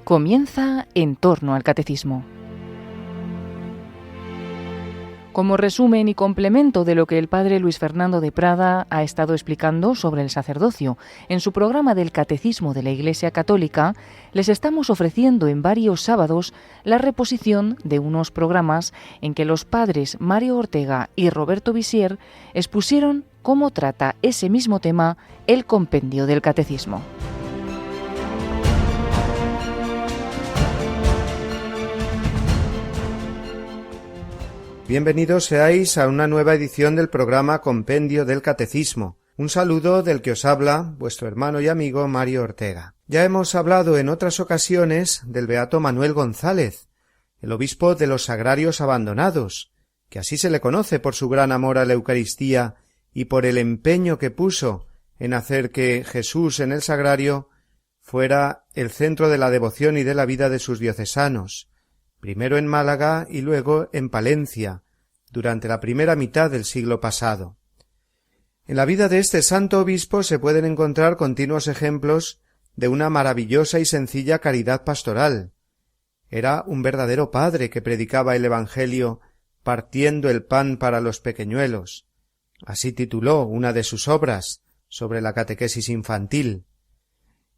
Comienza En torno al Catecismo. Como resumen y complemento de lo que el padre Luis Fernando de Prada ha estado explicando sobre el sacerdocio en su programa del Catecismo de la Iglesia Católica, les estamos ofreciendo en varios sábados la reposición de unos programas en que los padres Mario Ortega y Roberto Visier expusieron cómo trata ese mismo tema el compendio del Catecismo. Bienvenidos seáis a una nueva edición del programa Compendio del Catecismo. Un saludo del que os habla vuestro hermano y amigo Mario Ortega. Ya hemos hablado en otras ocasiones del beato Manuel González, el obispo de los Sagrarios Abandonados, que así se le conoce por su gran amor a la Eucaristía y por el empeño que puso en hacer que Jesús en el Sagrario fuera el centro de la devoción y de la vida de sus diocesanos, primero en Málaga y luego en Palencia, durante la primera mitad del siglo pasado. En la vida de este santo obispo se pueden encontrar continuos ejemplos de una maravillosa y sencilla caridad pastoral. Era un verdadero padre que predicaba el Evangelio partiendo el pan para los pequeñuelos. Así tituló una de sus obras sobre la catequesis infantil.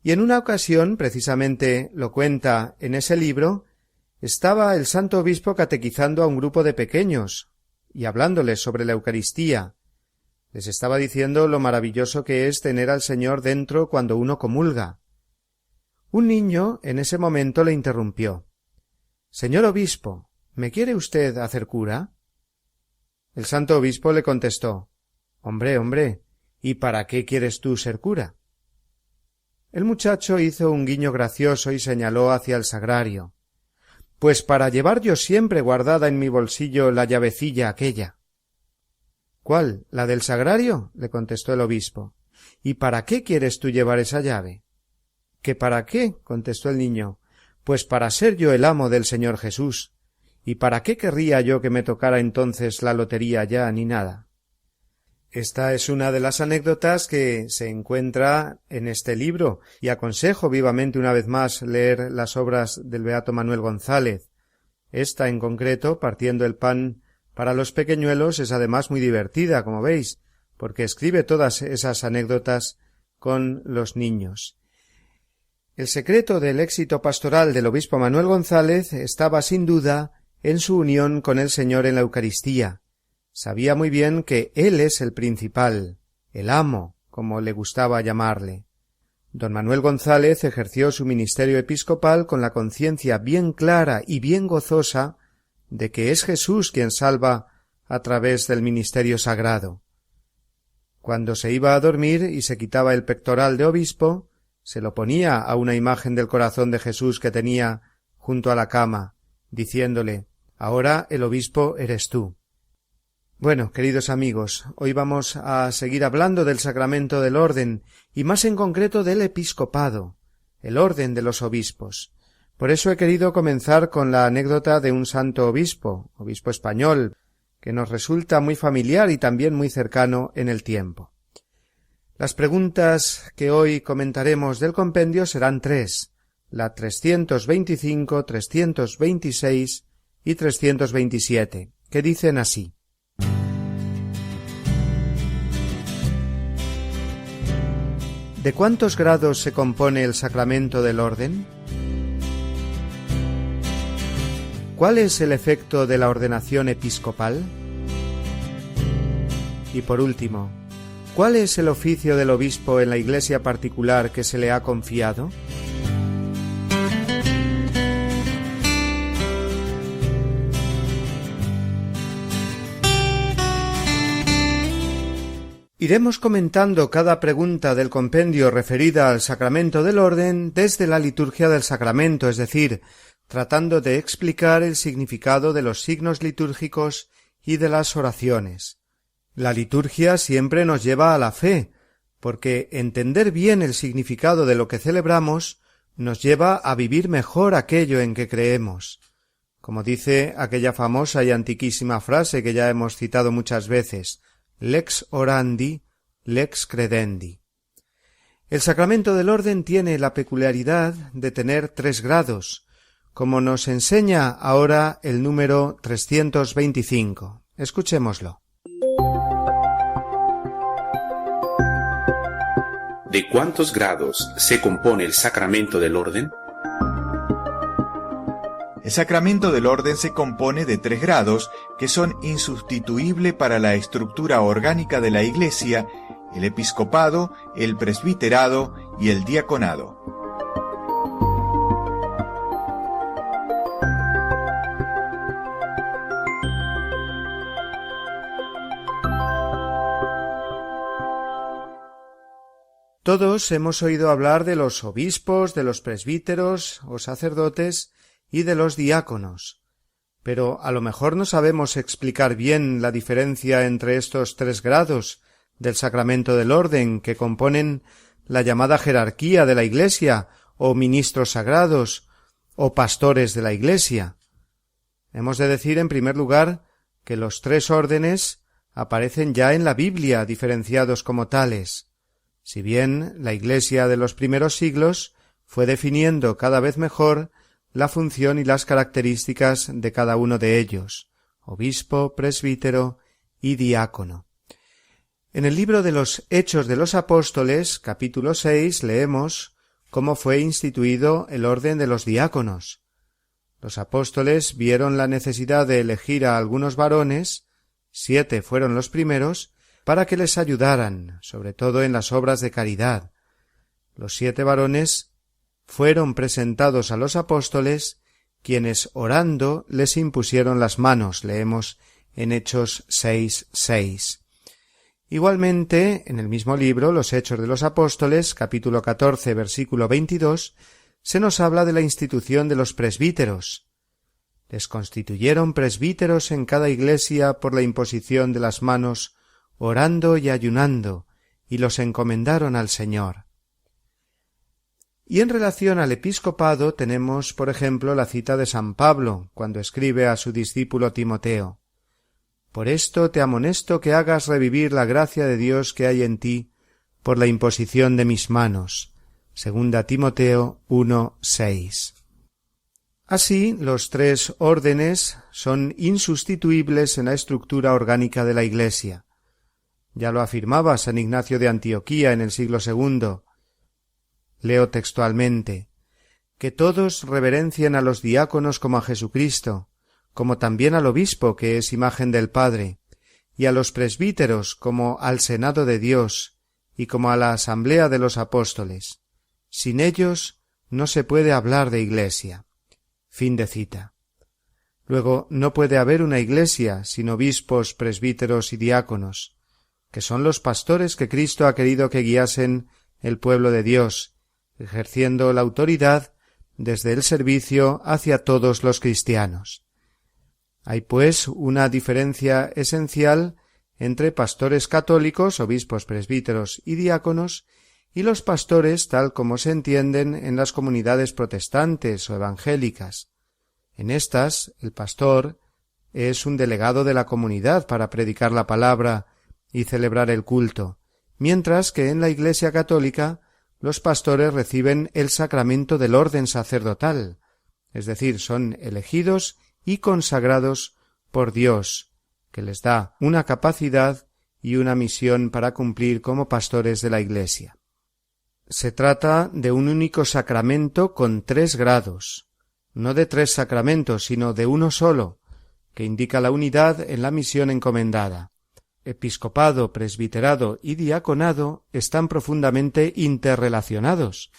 Y en una ocasión, precisamente lo cuenta en ese libro, estaba el santo obispo catequizando a un grupo de pequeños y hablándoles sobre la Eucaristía. Les estaba diciendo lo maravilloso que es tener al Señor dentro cuando uno comulga. Un niño en ese momento le interrumpió. «Señor obispo, ¿me quiere usted hacer cura?» El santo obispo le contestó: «Hombre, ¿y para qué quieres tú ser cura?» El muchacho hizo un guiño gracioso y señaló hacia el sagrario. «Pues para llevar yo siempre guardada en mi bolsillo la llavecilla aquella». «¿Cuál? ¿La del sagrario?», le contestó el obispo. «¿Y para qué quieres tú llevar esa llave?» «¿Que para qué?», contestó el niño. «Pues para ser yo el amo del Señor Jesús. ¿Y para qué querría yo que me tocara entonces la lotería ya ni nada?». Esta es una de las anécdotas que se encuentra en este libro, y aconsejo vivamente una vez más leer las obras del beato Manuel González. Esta en concreto, partiendo el pan para los pequeñuelos, es además muy divertida, como veis, porque escribe todas esas anécdotas con los niños. El secreto del éxito pastoral del obispo Manuel González estaba sin duda en su unión con el Señor en la Eucaristía. Sabía muy bien que él es el principal, el amo, como le gustaba llamarle. Don Manuel González ejerció su ministerio episcopal con la conciencia bien clara y bien gozosa de que es Jesús quien salva a través del ministerio sagrado. Cuando se iba a dormir y se quitaba el pectoral de obispo, se lo ponía a una imagen del corazón de Jesús que tenía junto a la cama, diciéndole: «Ahora el obispo eres tú». Bueno, queridos amigos, hoy vamos a seguir hablando del sacramento del orden y más en concreto del episcopado, el orden de los obispos. Por eso he querido comenzar con la anécdota de un santo obispo español, que nos resulta muy familiar y también muy cercano en el tiempo. Las preguntas que hoy comentaremos del compendio serán tres, la 325, 326 y 327, que dicen así. ¿De cuántos grados se compone el sacramento del orden? ¿Cuál es el efecto de la ordenación episcopal? Y por último, ¿cuál es el oficio del obispo en la iglesia particular que se le ha confiado? Iremos comentando cada pregunta del compendio referida al sacramento del orden desde la liturgia del sacramento, es decir, tratando de explicar el significado de los signos litúrgicos y de las oraciones. La liturgia siempre nos lleva a la fe, porque entender bien el significado de lo que celebramos nos lleva a vivir mejor aquello en que creemos. Como dice aquella famosa y antiquísima frase que ya hemos citado muchas veces, lex orandi, lex credendi. El sacramento del orden tiene la peculiaridad de tener 3 grados, como nos enseña ahora el número 325. Escuchémoslo. ¿De cuántos grados se compone el sacramento del orden? El sacramento del orden se compone de 3 grados que son insustituibles para la estructura orgánica de la Iglesia: el episcopado, el presbiterado y el diaconado. Todos hemos oído hablar de los obispos, de los presbíteros o sacerdotes y de los diáconos, pero a lo mejor no sabemos explicar bien la diferencia entre estos 3 grados del sacramento del orden que componen la llamada jerarquía de la Iglesia, o ministros sagrados, o pastores de la Iglesia. Hemos de decir, en primer lugar, que los 3 órdenes aparecen ya en la Biblia diferenciados como tales, si bien la Iglesia de los primeros siglos fue definiendo cada vez mejor la función y las características de cada uno de ellos: obispo, presbítero y diácono. En el libro de los Hechos de los Apóstoles, capítulo 6, leemos cómo fue instituido el orden de los diáconos. Los apóstoles vieron la necesidad de elegir a algunos varones, 7 fueron los primeros, para que les ayudaran, sobre todo en las obras de caridad. Los 7 varones fueron presentados a los apóstoles, quienes orando les impusieron las manos, leemos en Hechos 6:6. Igualmente, en el mismo libro, los Hechos de los Apóstoles, capítulo 14, versículo 22, se nos habla de la institución de los presbíteros. Les constituyeron presbíteros en cada iglesia por la imposición de las manos, orando y ayunando, y los encomendaron al Señor. Y en relación al episcopado tenemos, por ejemplo, la cita de San Pablo, cuando escribe a su discípulo Timoteo: «Por esto te amonesto que hagas revivir la gracia de Dios que hay en ti por la imposición de mis manos». Segunda Timoteo 1:6. Así, los 3 órdenes son insustituibles en la estructura orgánica de la Iglesia. Ya lo afirmaba San Ignacio de Antioquía en el siglo II. Leo textualmente: «Que todos reverencien a los diáconos como a Jesucristo, como también al obispo, que es imagen del Padre, y a los presbíteros como al Senado de Dios, y como a la asamblea de los apóstoles. Sin ellos no se puede hablar de Iglesia». Fin de cita. Luego, no puede haber una Iglesia sin obispos, presbíteros y diáconos, que son los pastores que Cristo ha querido que guiasen el pueblo de Dios, ejerciendo la autoridad desde el servicio hacia todos los cristianos. Hay, pues, una diferencia esencial entre pastores católicos, obispos, presbíteros y diáconos, y los pastores tal como se entienden en las comunidades protestantes o evangélicas. En estas, el pastor es un delegado de la comunidad para predicar la palabra y celebrar el culto, mientras que en la Iglesia católica los pastores reciben el sacramento del orden sacerdotal, es decir, son elegidos y consagrados por Dios, que les da una capacidad y una misión para cumplir como pastores de la Iglesia. Se trata de un único sacramento con 3 grados, no de 3 sacramentos, sino de uno solo, que indica la unidad en la misión encomendada. Episcopado, presbiterado y diaconado están profundamente interrelacionados,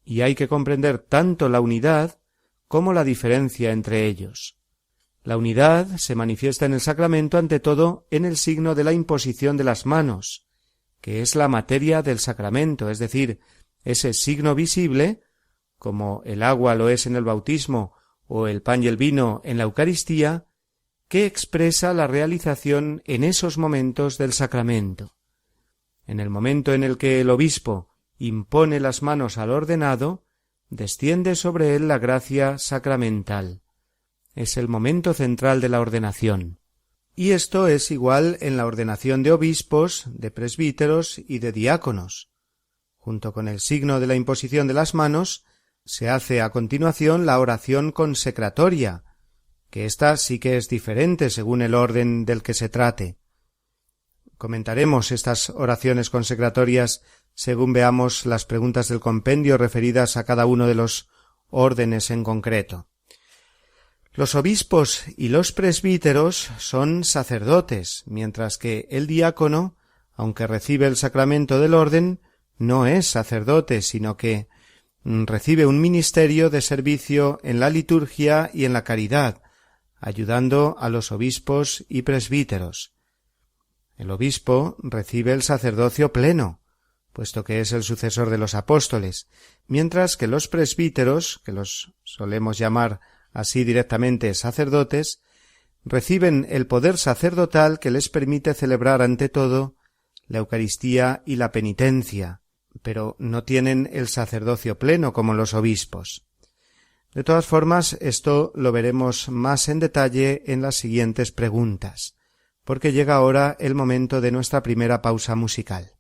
y hay que comprender tanto la unidad como la diferencia entre ellos. La unidad se manifiesta en el sacramento ante todo en el signo de la imposición de las manos, que es la materia del sacramento, es decir, ese signo visible, como el agua lo es en el bautismo o el pan y el vino en la Eucaristía, que expresa la realización en esos momentos del sacramento. En el momento en el que el obispo impone las manos al ordenado, desciende sobre él la gracia sacramental. Es el momento central de la ordenación. Y esto es igual en la ordenación de obispos, de presbíteros y de diáconos. Junto con el signo de la imposición de las manos, se hace a continuación la oración consecratoria, que ésta sí que es diferente según el orden del que se trate. Comentaremos estas oraciones consecratorias según veamos las preguntas del compendio referidas a cada uno de los órdenes en concreto. Los obispos y los presbíteros son sacerdotes, mientras que el diácono, aunque recibe el sacramento del orden, no es sacerdote, sino que recibe un ministerio de servicio en la liturgia y en la caridad, ayudando a los obispos y presbíteros. El obispo recibe el sacerdocio pleno, puesto que es el sucesor de los apóstoles, mientras que los presbíteros, que los solemos llamar así directamente sacerdotes, reciben el poder sacerdotal que les permite celebrar ante todo la Eucaristía y la penitencia, pero no tienen el sacerdocio pleno como los obispos. De todas formas, esto lo veremos más en detalle en las siguientes preguntas, porque llega ahora el momento de nuestra primera pausa musical.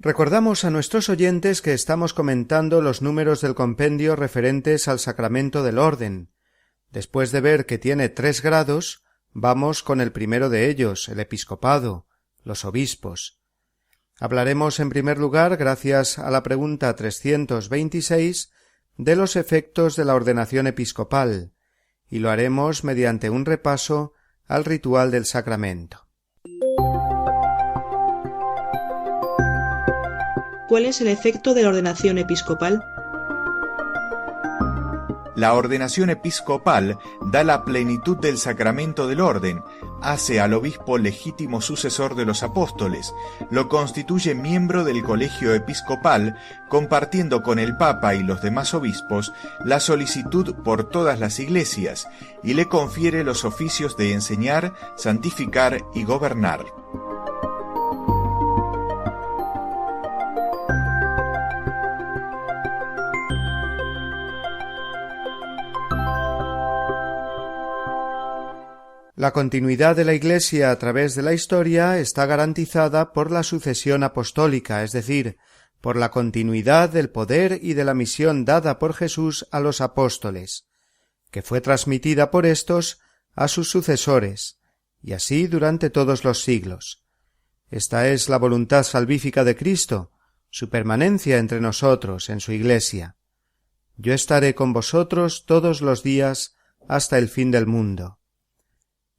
Recordamos a nuestros oyentes que estamos comentando los números del compendio referentes al sacramento del orden. Después de ver que tiene 3 grados, vamos con el primero de ellos, el episcopado, los obispos. Hablaremos en primer lugar, gracias a la pregunta 326, de los efectos de la ordenación episcopal, y lo haremos mediante un repaso al ritual del sacramento. ¿Cuál es el efecto de la ordenación episcopal? La ordenación episcopal da la plenitud del sacramento del orden, hace al obispo legítimo sucesor de los apóstoles, lo constituye miembro del colegio episcopal, compartiendo con el Papa y los demás obispos la solicitud por todas las iglesias, y le confiere los oficios de enseñar, santificar y gobernar. La continuidad de la Iglesia a través de la historia está garantizada por la sucesión apostólica, es decir, por la continuidad del poder y de la misión dada por Jesús a los apóstoles, que fue transmitida por éstos a sus sucesores, y así durante todos los siglos. Esta es la voluntad salvífica de Cristo, su permanencia entre nosotros en su Iglesia. Yo estaré con vosotros todos los días hasta el fin del mundo.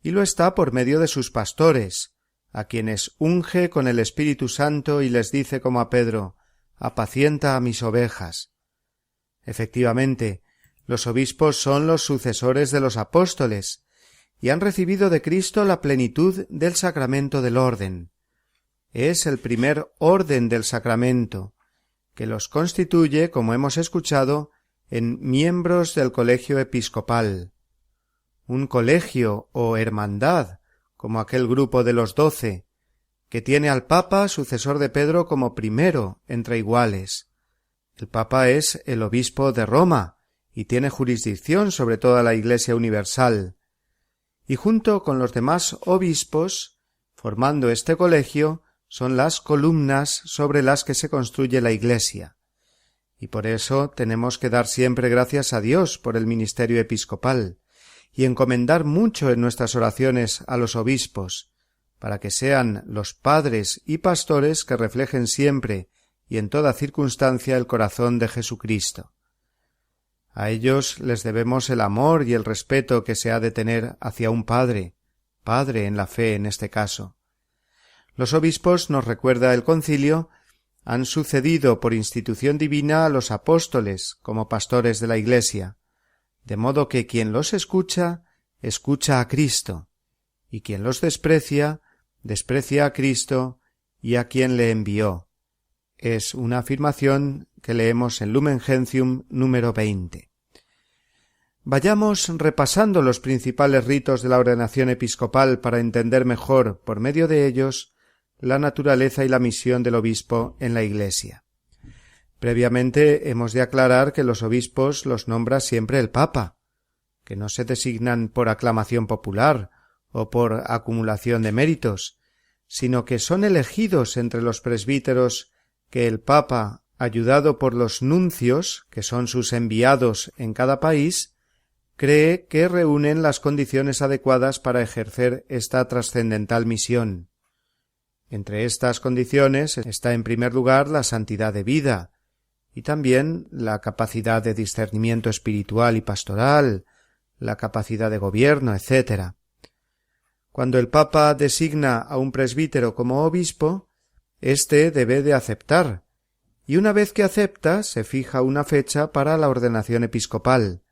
Y lo está por medio de sus pastores, a quienes unge con el Espíritu Santo y les dice como a Pedro: apacienta a mis ovejas. Efectivamente, los obispos son los sucesores de los apóstoles, y han recibido de Cristo la plenitud del sacramento del orden. Es el primer orden del sacramento, que los constituye, como hemos escuchado, en miembros del colegio episcopal. Un colegio o hermandad, como aquel grupo de los 12, que tiene al Papa, sucesor de Pedro, como primero entre iguales. El Papa es el obispo de Roma y tiene jurisdicción sobre toda la Iglesia universal. Y junto con los demás obispos, formando este colegio, son las columnas sobre las que se construye la Iglesia. Y por eso tenemos que dar siempre gracias a Dios por el ministerio episcopal, y encomendar mucho en nuestras oraciones a los obispos, para que sean los padres y pastores que reflejen siempre y en toda circunstancia el corazón de Jesucristo. A ellos les debemos el amor y el respeto que se ha de tener hacia un padre en la fe en este caso. Los obispos, nos recuerda el concilio, han sucedido por institución divina a los apóstoles como pastores de la Iglesia, de modo que quien los escucha, escucha a Cristo, y quien los desprecia, desprecia a Cristo y a quien le envió. Es una afirmación que leemos en Lumen Gentium número 20. Vayamos repasando los principales ritos de la ordenación episcopal para entender mejor, por medio de ellos, la naturaleza y la misión del obispo en la Iglesia. Previamente hemos de aclarar que los obispos los nombra siempre el Papa, que no se designan por aclamación popular o por acumulación de méritos, sino que son elegidos entre los presbíteros que el Papa, ayudado por los nuncios, que son sus enviados en cada país, cree que reúnen las condiciones adecuadas para ejercer esta trascendental misión. Entre estas condiciones está en primer lugar la santidad de vida, y también la capacidad de discernimiento espiritual y pastoral, la capacidad de gobierno, etc. Cuando el Papa designa a un presbítero como obispo, éste debe de aceptar, y una vez que acepta, se fija una fecha para la ordenación episcopal,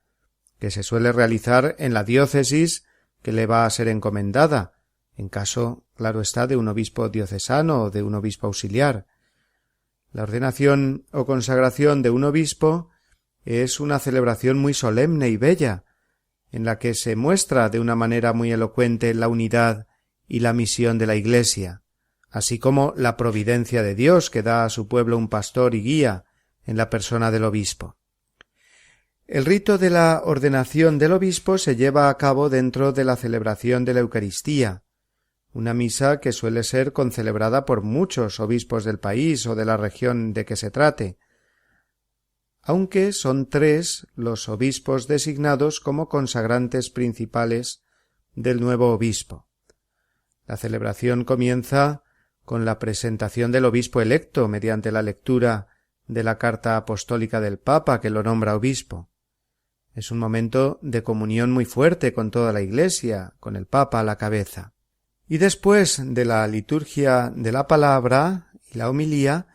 que se suele realizar en la diócesis que le va a ser encomendada, en caso, claro está, de un obispo diocesano o de un obispo auxiliar. La ordenación o consagración de un obispo es una celebración muy solemne y bella, en la que se muestra de una manera muy elocuente la unidad y la misión de la Iglesia, así como la providencia de Dios que da a su pueblo un pastor y guía en la persona del obispo. El rito de la ordenación del obispo se lleva a cabo dentro de la celebración de la Eucaristía, una misa que suele ser concelebrada por muchos obispos del país o de la región de que se trate, aunque son 3 los obispos designados como consagrantes principales del nuevo obispo. La celebración comienza con la presentación del obispo electo mediante la lectura de la carta apostólica del Papa que lo nombra obispo. Es un momento de comunión muy fuerte con toda la Iglesia, con el Papa a la cabeza. Y después de la liturgia de la palabra y la homilía,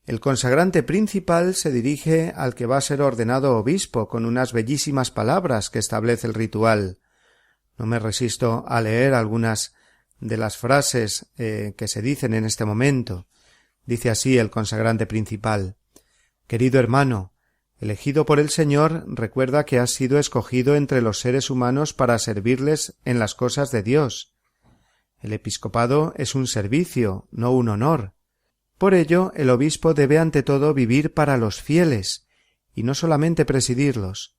el consagrante principal se dirige al que va a ser ordenado obispo con unas bellísimas palabras que establece el ritual. No me resisto a leer algunas de las frases que se dicen en este momento. Dice así el consagrante principal: Querido hermano, elegido por el Señor, recuerda que has sido escogido entre los seres humanos para servirles en las cosas de Dios. El episcopado es un servicio, no un honor. Por ello, el obispo debe ante todo vivir para los fieles, y no solamente presidirlos,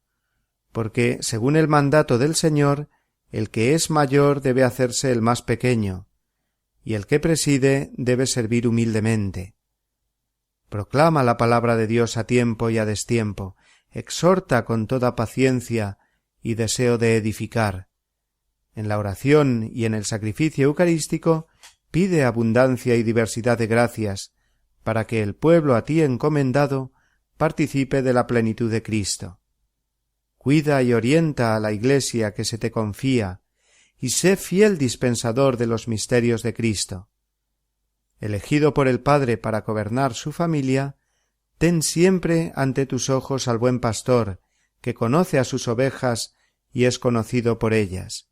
porque, según el mandato del Señor, el que es mayor debe hacerse el más pequeño, y el que preside debe servir humildemente. Proclama la palabra de Dios a tiempo y a destiempo, exhorta con toda paciencia y deseo de edificar. En la oración y en el sacrificio eucarístico pide abundancia y diversidad de gracias, para que el pueblo a ti encomendado participe de la plenitud de Cristo. Cuida y orienta a la Iglesia que se te confía, y sé fiel dispensador de los misterios de Cristo. Elegido por el Padre para gobernar su familia, ten siempre ante tus ojos al buen pastor, que conoce a sus ovejas y es conocido por ellas,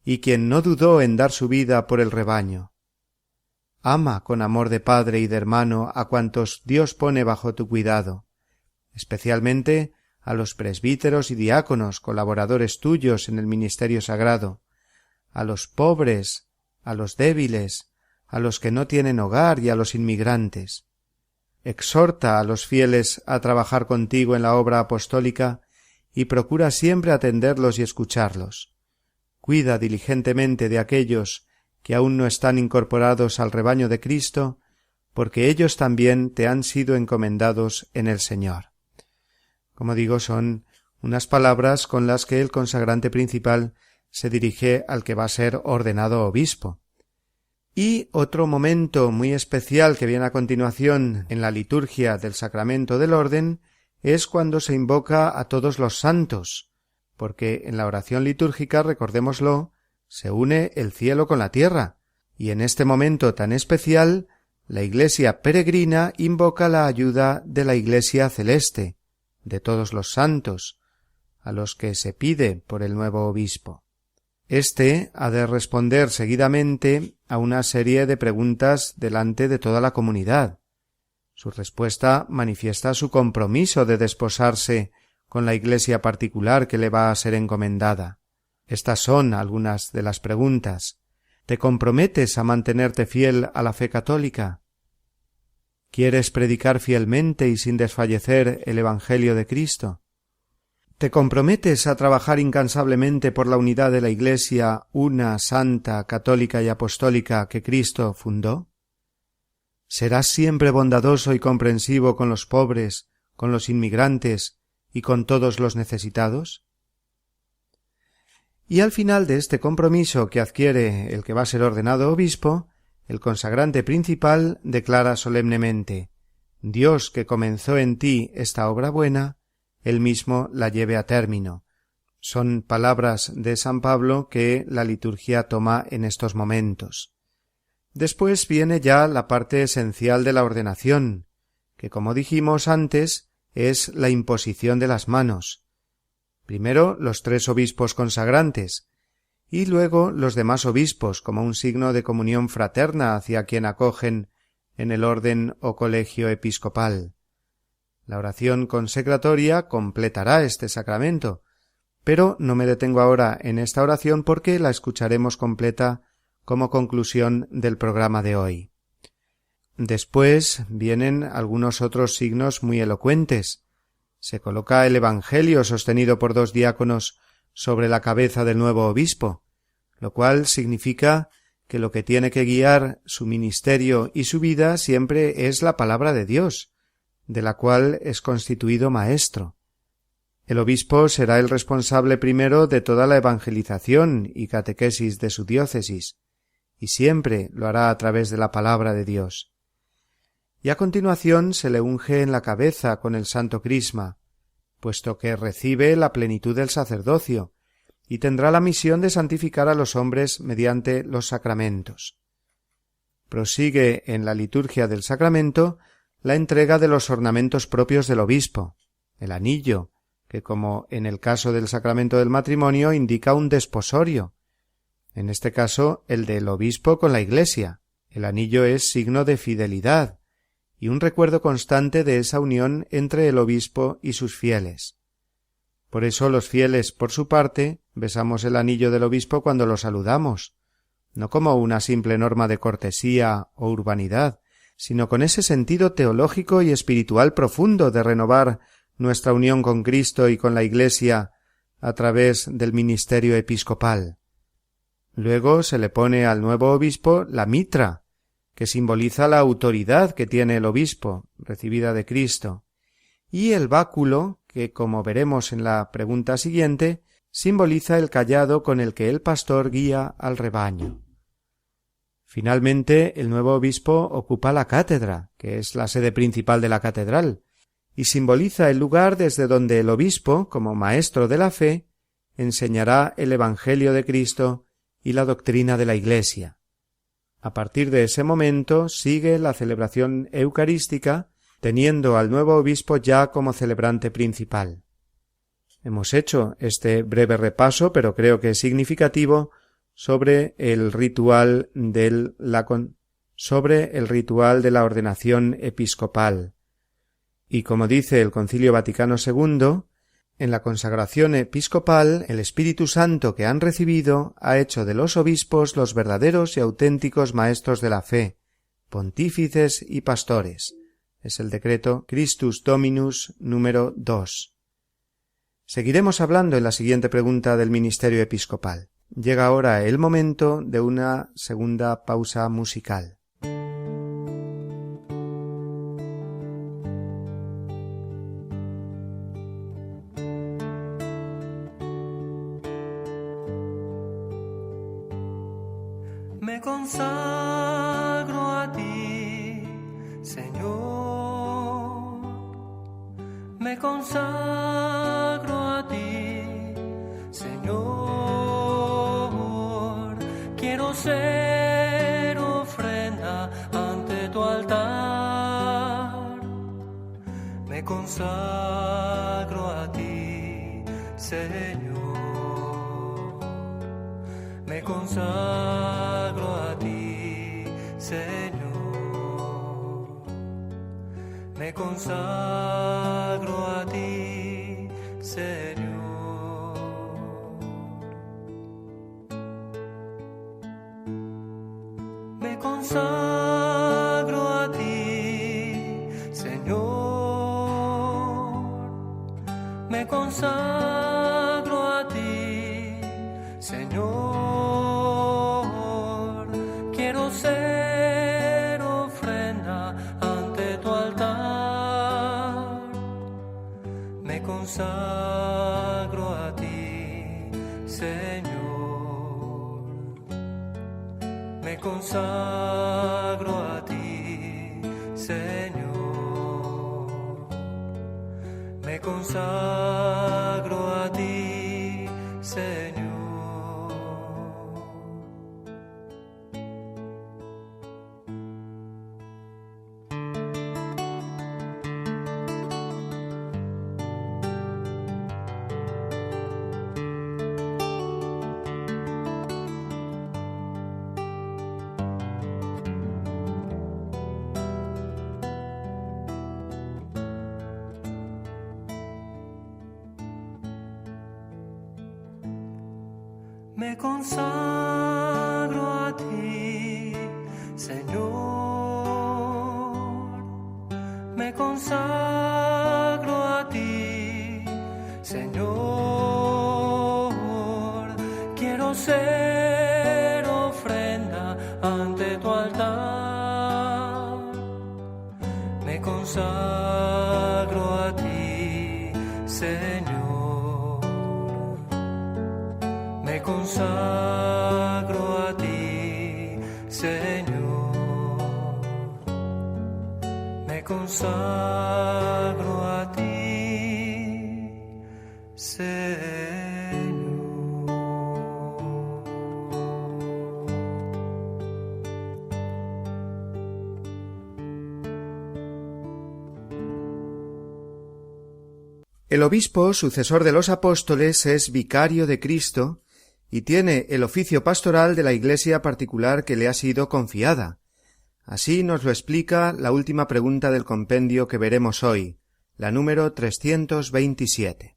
y quien no dudó en dar su vida por el rebaño. Ama con amor de padre y de hermano a cuantos Dios pone bajo tu cuidado, especialmente a los presbíteros y diáconos, colaboradores tuyos en el ministerio sagrado, a los pobres, a los débiles, a los que no tienen hogar y a los inmigrantes. Exhorta a los fieles a trabajar contigo en la obra apostólica y procura siempre atenderlos y escucharlos. Cuida diligentemente de aquellos que aún no están incorporados al rebaño de Cristo, porque ellos también te han sido encomendados en el Señor. Como digo, son unas palabras con las que el consagrante principal se dirige al que va a ser ordenado obispo. Y otro momento muy especial que viene a continuación en la liturgia del sacramento del orden es cuando se invoca a todos los santos, porque en la oración litúrgica, recordémoslo, se une el cielo con la tierra, y en este momento tan especial la Iglesia peregrina invoca la ayuda de la Iglesia celeste, de todos los santos, a los que se pide por el nuevo obispo. Este ha de responder seguidamente a una serie de preguntas delante de toda la comunidad. Su respuesta manifiesta su compromiso de desposarse con la Iglesia particular que le va a ser encomendada. Estas son algunas de las preguntas. ¿Te comprometes a mantenerte fiel a la fe católica? ¿Quieres predicar fielmente y sin desfallecer el Evangelio de Cristo? ¿Te comprometes a trabajar incansablemente por la unidad de la Iglesia, una, santa, católica y apostólica que Cristo fundó? ¿Serás siempre bondadoso y comprensivo con los pobres, con los inmigrantes y con todos los necesitados? Y al final de este compromiso que adquiere el que va a ser ordenado obispo, el consagrante principal declara solemnemente: Dios que comenzó en ti esta obra buena, él mismo la lleve a término. Son palabras de San Pablo que la liturgia toma en estos momentos. Después viene ya la parte esencial de la ordenación, que, como dijimos antes, es la imposición de las manos. Primero los 3 obispos consagrantes, y luego los demás obispos como un signo de comunión fraterna hacia quien acogen en el orden o colegio episcopal. La oración consecratoria completará este sacramento, pero no me detengo ahora en esta oración porque la escucharemos completa como conclusión del programa de hoy. Después vienen algunos otros signos muy elocuentes. Se coloca el Evangelio sostenido por 2 diáconos sobre la cabeza del nuevo obispo, lo cual significa que lo que tiene que guiar su ministerio y su vida siempre es la palabra de Dios, de la cual es constituido maestro. El obispo será el responsable primero de toda la evangelización y catequesis de su diócesis, y siempre lo hará a través de la palabra de Dios. Y a continuación se le unge en la cabeza con el santo crisma, puesto que recibe la plenitud del sacerdocio, y tendrá la misión de santificar a los hombres mediante los sacramentos. Prosigue en la liturgia del sacramento la entrega de los ornamentos propios del obispo, el anillo, que como en el caso del sacramento del matrimonio indica un desposorio. en este caso el del obispo con la Iglesia. El anillo es signo de fidelidad y un recuerdo constante de esa unión entre el obispo y sus fieles. Por eso los fieles, por su parte, besamos el anillo del obispo cuando lo saludamos, no como una simple norma de cortesía o urbanidad, sino con ese sentido teológico y espiritual profundo de renovar nuestra unión con Cristo y con la Iglesia a través del ministerio episcopal. Luego se le pone al nuevo obispo la mitra, que simboliza la autoridad que tiene el obispo, recibida de Cristo, y el báculo, que, como veremos en la pregunta siguiente, simboliza el cayado con el que el pastor guía al rebaño. Finalmente, el nuevo obispo ocupa la cátedra, que es la sede principal de la catedral, y simboliza el lugar desde donde el obispo, como maestro de la fe, enseñará el Evangelio de Cristo y la doctrina de la Iglesia. A partir de ese momento sigue la celebración eucarística, teniendo al nuevo obispo ya como celebrante principal. Hemos hecho este breve repaso, pero creo que es significativo, sobre el ritual de la ordenación episcopal. Y como dice el Concilio Vaticano II, en la consagración episcopal el Espíritu Santo que han recibido ha hecho de los obispos los verdaderos y auténticos maestros de la fe, pontífices y pastores. Es el decreto Christus Dominus número 2. Seguiremos hablando en la siguiente pregunta del ministerio episcopal. Llega ahora el momento de una segunda pausa musical. Me consagro a ti, Señor. Me consagro a ti, Señor. Quiero ser ofrenda ante tu altar. Me consagro a ti, Señor. Me consagro a ti, Señor. Me consagro a ti, Señor. Me consagro a ti, Señor. Me consagro a ti, Señor. Quiero ser ofrenda ante tu altar. Me consagro a ti, Señor. Me consagro a ti, Señor. Me consagro a ti, Señor. Me consagro a ti, Señor. Me consagro a ti, Señor. Quiero ser ofrenda ante tu altar. Me consagro a ti, Señor. Me consagro a ti, Señor. Me consagro a ti, Señor. El obispo, sucesor de los apóstoles, es vicario de Cristo y tiene el oficio pastoral de la iglesia particular que le ha sido confiada. Así nos lo explica la última pregunta del compendio que veremos hoy, la número 327.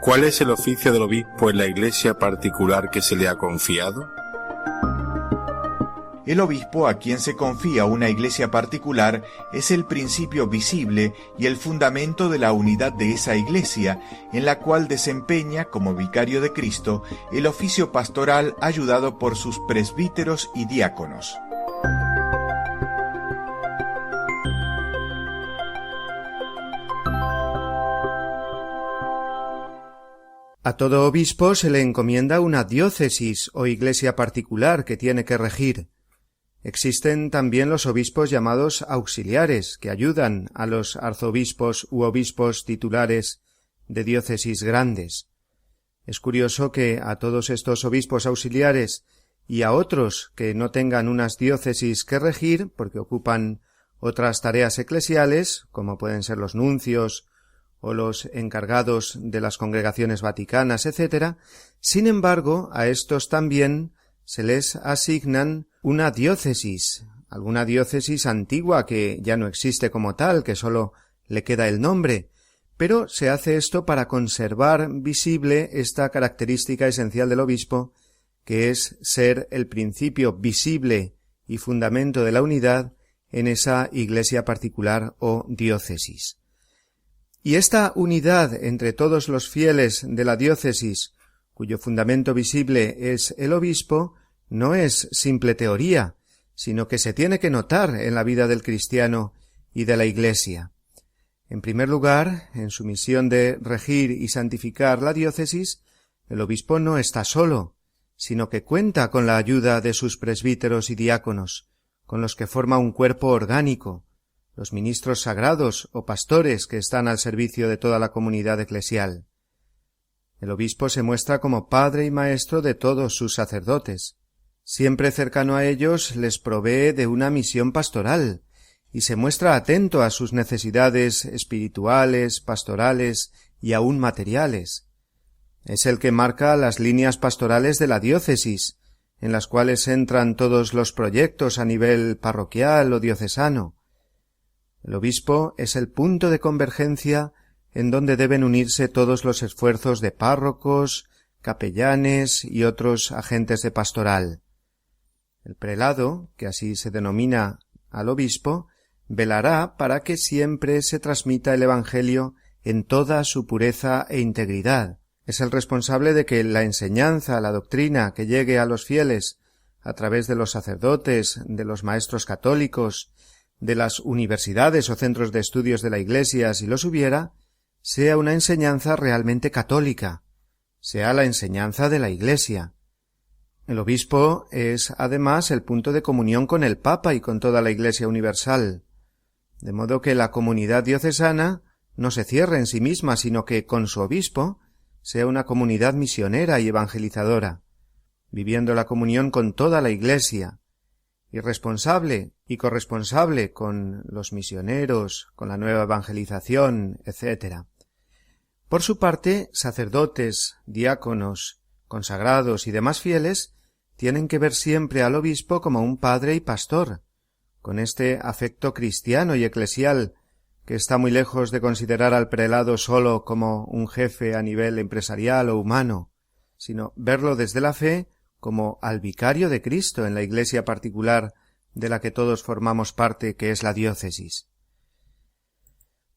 ¿Cuál es el oficio del obispo en la iglesia particular que se le ha confiado? El obispo a quien se confía una iglesia particular es el principio visible y el fundamento de la unidad de esa iglesia, en la cual desempeña, como vicario de Cristo, el oficio pastoral ayudado por sus presbíteros y diáconos. A todo obispo se le encomienda una diócesis o iglesia particular que tiene que regir. Existen también los obispos llamados auxiliares, que ayudan a los arzobispos u obispos titulares de diócesis grandes. Es curioso que a todos estos obispos auxiliares y a otros que no tengan unas diócesis que regir, porque ocupan otras tareas eclesiales, como pueden ser los nuncios o los encargados de las congregaciones vaticanas, etc., sin embargo, a estos también se les asignan una diócesis, alguna diócesis antigua que ya no existe como tal, que sólo le queda el nombre, pero se hace esto para conservar visible esta característica esencial del obispo, que es ser el principio visible y fundamento de la unidad en esa iglesia particular o diócesis. Y esta unidad entre todos los fieles de la diócesis, cuyo fundamento visible es el obispo, no es simple teoría, sino que se tiene que notar en la vida del cristiano y de la Iglesia. En primer lugar, en su misión de regir y santificar la diócesis, el obispo no está solo, sino que cuenta con la ayuda de sus presbíteros y diáconos, con los que forma un cuerpo orgánico, los ministros sagrados o pastores que están al servicio de toda la comunidad eclesial. El obispo se muestra como padre y maestro de todos sus sacerdotes. Siempre cercano a ellos les provee de una misión pastoral y se muestra atento a sus necesidades espirituales, pastorales y aún materiales. Es el que marca las líneas pastorales de la diócesis, en las cuales entran todos los proyectos a nivel parroquial o diocesano. El obispo es el punto de convergencia en donde deben unirse todos los esfuerzos de párrocos, capellanes y otros agentes de pastoral. El prelado, que así se denomina al obispo, velará para que siempre se transmita el Evangelio en toda su pureza e integridad. Es el responsable de que la enseñanza, la doctrina que llegue a los fieles a través de los sacerdotes, de los maestros católicos, de las universidades o centros de estudios de la Iglesia, si los hubiera, sea una enseñanza realmente católica, sea la enseñanza de la Iglesia. El obispo es, además, el punto de comunión con el Papa y con toda la Iglesia universal, de modo que la comunidad diocesana no se cierre en sí misma, sino que, con su obispo, sea una comunidad misionera y evangelizadora, viviendo la comunión con toda la Iglesia, y responsable y corresponsable con los misioneros, con la nueva evangelización, etc. Por su parte, sacerdotes, diáconos, consagrados y demás fieles tienen que ver siempre al obispo como un padre y pastor, con este afecto cristiano y eclesial que está muy lejos de considerar al prelado solo como un jefe a nivel empresarial o humano, sino verlo desde la fe como al vicario de Cristo en la iglesia particular de la que todos formamos parte, que es la diócesis.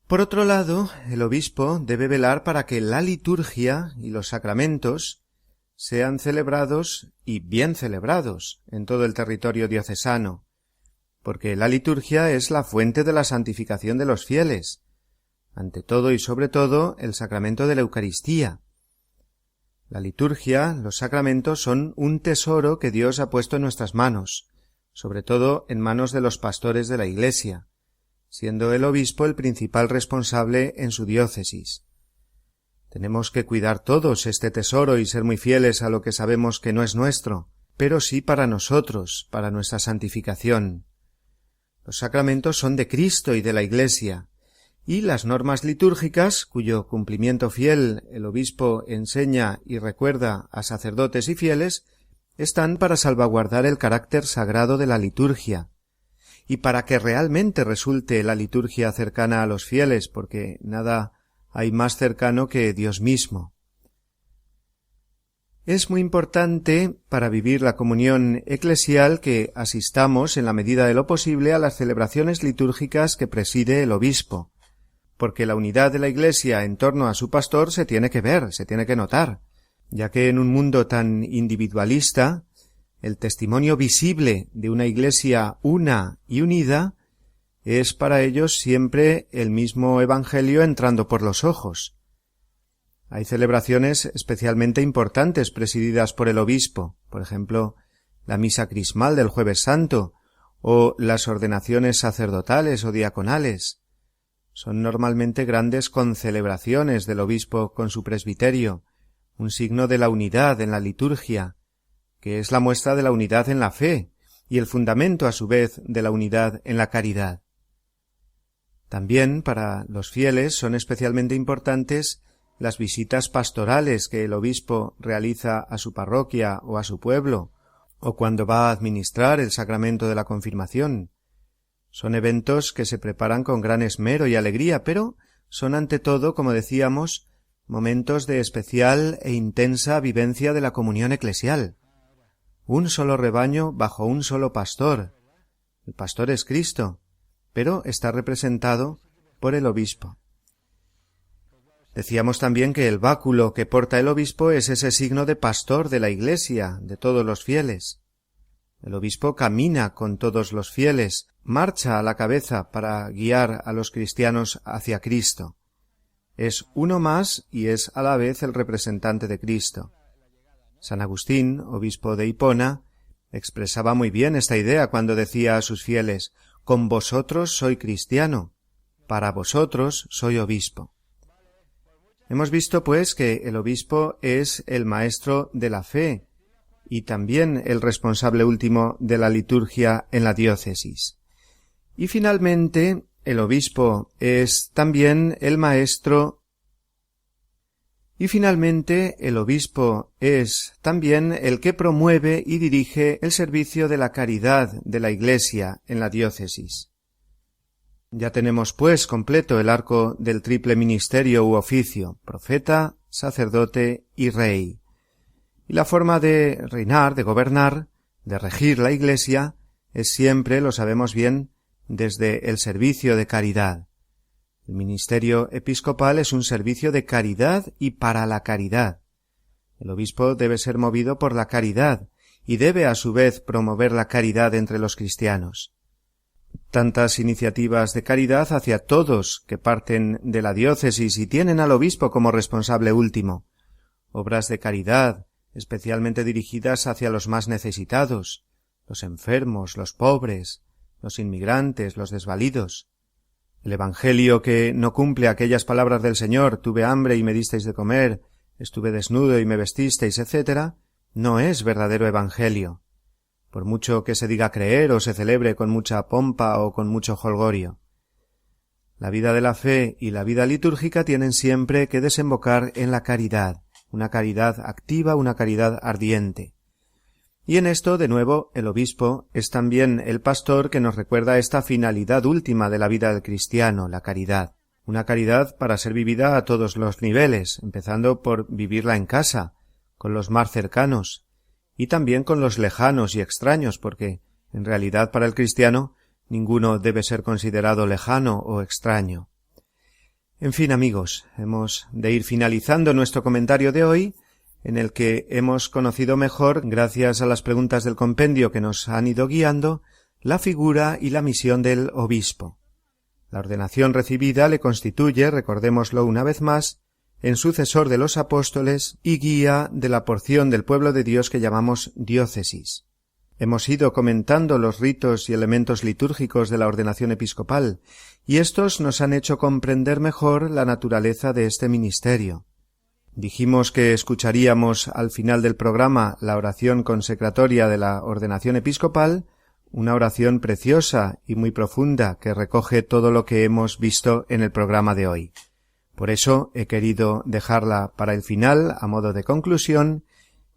Por otro lado, el obispo debe velar para que la liturgia y los sacramentos sean celebrados y bien celebrados en todo el territorio diocesano, porque la liturgia es la fuente de la santificación de los fieles, ante todo y sobre todo el sacramento de la Eucaristía. La liturgia, los sacramentos son un tesoro que Dios ha puesto en nuestras manos, sobre todo en manos de los pastores de la Iglesia, siendo el obispo el principal responsable en su diócesis. Tenemos que cuidar todos este tesoro y ser muy fieles a lo que sabemos que no es nuestro, pero sí para nosotros, para nuestra santificación. Los sacramentos son de Cristo y de la Iglesia, y las normas litúrgicas, cuyo cumplimiento fiel el obispo enseña y recuerda a sacerdotes y fieles, están para salvaguardar el carácter sagrado de la liturgia, y para que realmente resulte la liturgia cercana a los fieles, porque nada hay más cercano que Dios mismo. Es muy importante para vivir la comunión eclesial que asistamos en la medida de lo posible a las celebraciones litúrgicas que preside el obispo, porque la unidad de la Iglesia en torno a su pastor se tiene que ver, se tiene que notar, ya que en un mundo tan individualista, el testimonio visible de una Iglesia una y unida es para ellos siempre el mismo Evangelio entrando por los ojos. Hay celebraciones especialmente importantes presididas por el obispo, por ejemplo, la misa crismal del Jueves Santo o las ordenaciones sacerdotales o diaconales. Son normalmente grandes concelebraciones del obispo con su presbiterio, un signo de la unidad en la liturgia, que es la muestra de la unidad en la fe y el fundamento a su vez de la unidad en la caridad. También para los fieles son especialmente importantes las visitas pastorales que el obispo realiza a su parroquia o a su pueblo, o cuando va a administrar el sacramento de la confirmación. Son eventos que se preparan con gran esmero y alegría, pero son ante todo, como decíamos, momentos de especial e intensa vivencia de la comunión eclesial. Un solo rebaño bajo un solo pastor. El pastor es Cristo, pero está representado por el obispo. Decíamos también que el báculo que porta el obispo es ese signo de pastor de la Iglesia, de todos los fieles. El obispo camina con todos los fieles, marcha a la cabeza para guiar a los cristianos hacia Cristo. Es uno más y es a la vez el representante de Cristo. San Agustín, obispo de Hipona, expresaba muy bien esta idea cuando decía a sus fieles: «Con vosotros soy cristiano, para vosotros soy obispo». Hemos visto, pues, que el obispo es el maestro de la fe y también el responsable último de la liturgia en la diócesis. Y finalmente, el obispo es también el maestro y finalmente el obispo es también el que promueve y dirige el servicio de la caridad de la Iglesia en la diócesis. Ya tenemos, pues, completo el arco del triple ministerio u oficio, profeta, sacerdote y rey. Y la forma de reinar, de gobernar, de regir la Iglesia, es siempre, lo sabemos bien, desde el servicio de caridad. El ministerio episcopal es un servicio de caridad y para la caridad. El obispo debe ser movido por la caridad y debe a su vez promover la caridad entre los cristianos. Tantas iniciativas de caridad hacia todos que parten de la diócesis y tienen al obispo como responsable último. Obras de caridad, especialmente dirigidas hacia los más necesitados, los enfermos, los pobres, los inmigrantes, los desvalidos. El Evangelio que no cumple aquellas palabras del Señor: «Tuve hambre y me disteis de comer, estuve desnudo y me vestisteis», etc., no es verdadero Evangelio, por mucho que se diga creer o se celebre con mucha pompa o con mucho jolgorio. La vida de la fe y la vida litúrgica tienen siempre que desembocar en la caridad, una caridad activa, una caridad ardiente. Y en esto, de nuevo, el obispo es también el pastor que nos recuerda esta finalidad última de la vida del cristiano, la caridad. Una caridad para ser vivida a todos los niveles, empezando por vivirla en casa, con los más cercanos, y también con los lejanos y extraños, porque, en realidad, para el cristiano, ninguno debe ser considerado lejano o extraño. En fin, amigos, hemos de ir finalizando nuestro comentario de hoy, en el que hemos conocido mejor, gracias a las preguntas del compendio que nos han ido guiando, la figura y la misión del obispo. La ordenación recibida le constituye, recordémoslo una vez más, en sucesor de los apóstoles y guía de la porción del pueblo de Dios que llamamos diócesis. Hemos ido comentando los ritos y elementos litúrgicos de la ordenación episcopal, y estos nos han hecho comprender mejor la naturaleza de este ministerio. Dijimos que escucharíamos al final del programa la oración consecratoria de la ordenación episcopal, una oración preciosa y muy profunda que recoge todo lo que hemos visto en el programa de hoy. Por eso he querido dejarla para el final a modo de conclusión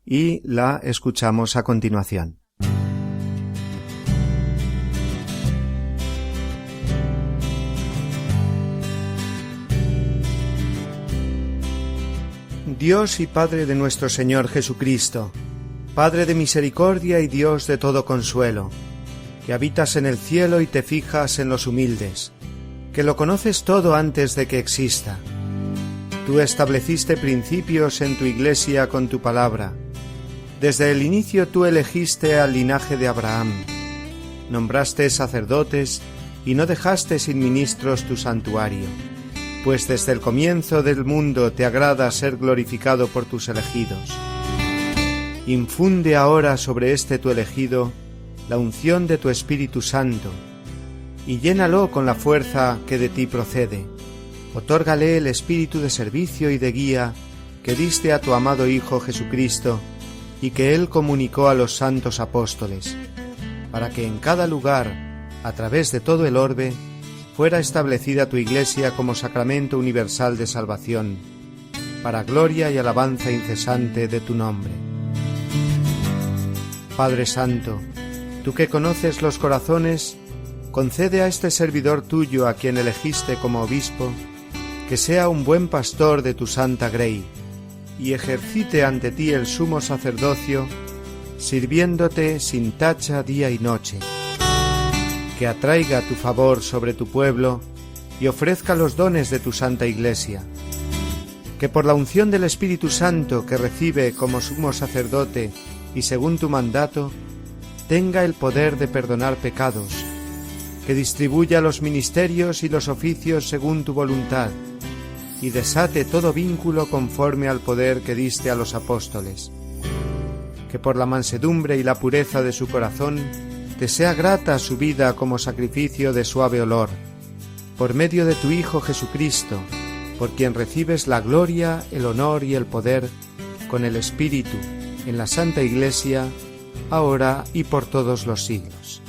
y la escuchamos a continuación. Dios y Padre de nuestro Señor Jesucristo, Padre de misericordia y Dios de todo consuelo, que habitas en el cielo y te fijas en los humildes, que lo conoces todo antes de que exista. Tú estableciste principios en tu Iglesia con tu palabra. Desde el inicio tú elegiste al linaje de Abraham, nombraste sacerdotes y no dejaste sin ministros tu santuario, pues desde el comienzo del mundo te agrada ser glorificado por tus elegidos. Infunde ahora sobre este tu elegido la unción de tu Espíritu Santo, y llénalo con la fuerza que de ti procede. Otórgale el espíritu de servicio y de guía que diste a tu amado Hijo Jesucristo y que Él comunicó a los santos apóstoles, para que en cada lugar, a través de todo el orbe, fuera establecida tu Iglesia como sacramento universal de salvación, para gloria y alabanza incesante de tu nombre. Padre Santo, tú que conoces los corazones, concede a este servidor tuyo, a quien elegiste como obispo, que sea un buen pastor de tu santa grey, y ejercite ante ti el sumo sacerdocio, sirviéndote sin tacha día y noche. Que atraiga tu favor sobre tu pueblo y ofrezca los dones de tu santa Iglesia. Que por la unción del Espíritu Santo que recibe como sumo sacerdote y según tu mandato, tenga el poder de perdonar pecados, que distribuya los ministerios y los oficios según tu voluntad, y desate todo vínculo conforme al poder que diste a los apóstoles. Que por la mansedumbre y la pureza de su corazón te sea grata su vida como sacrificio de suave olor, por medio de tu Hijo Jesucristo, por quien recibes la gloria, el honor y el poder, con el Espíritu, en la Santa Iglesia, ahora y por todos los siglos.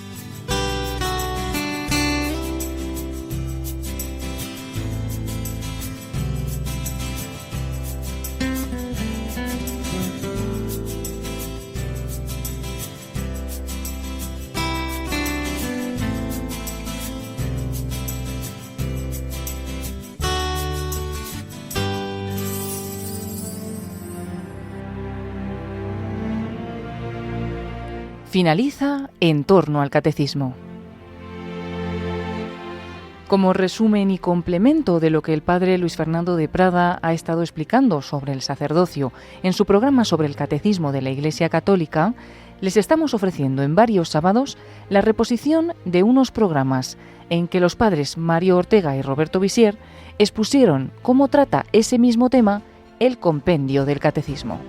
Finaliza En torno al Catecismo. Como resumen y complemento de lo que el padre Luis Fernando de Prada ha estado explicando sobre el sacerdocio en su programa sobre el Catecismo de la Iglesia Católica, les estamos ofreciendo en varios sábados la reposición de unos programas en que los padres Mario Ortega y Roberto Visier expusieron cómo trata ese mismo tema el compendio del Catecismo.